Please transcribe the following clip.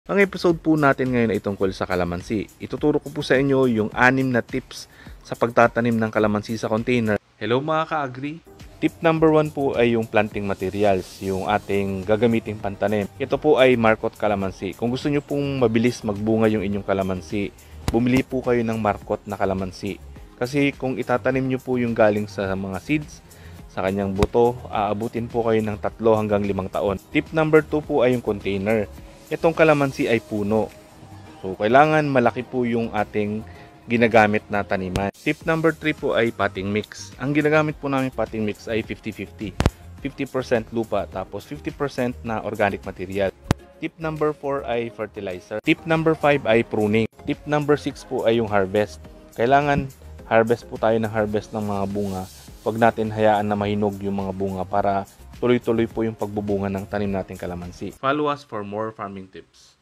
Ang episode po natin ngayon ay tungkol sa kalamansi. Ituturo ko po sa inyo yung 6 na tips sa pagtatanim ng kalamansi sa container. Hello mga ka-agri! Tip number 1 po ay yung planting materials, yung ating gagamiting pantanim. Ito po ay markot kalamansi. Kung gusto nyo pong mabilis magbunga yung inyong kalamansi, bumili po kayo ng markot na kalamansi. Kasi kung itatanim nyo po yung galing sa mga seeds, sa kanyang buto, aabutin po kayo ng 3 hanggang 5 taon. Tip number 2 po ay yung container. Itong kalamansi ay puno. So, kailangan malaki po yung ating ginagamit na taniman. Tip number 3 po ay potting mix. Ang ginagamit po namin potting mix ay 50-50. 50% lupa tapos 50% na organic material. Tip number 4 ay fertilizer. Tip number 5 ay pruning. Tip number 6 po ay yung harvest. Kailangan harvest po tayo ng harvest ng mga bunga. Huwag natin hayaan na mahinog yung mga bunga para tuloy-tuloy po yung pagbubunga ng tanim nating kalamansi. Follow us for more farming tips.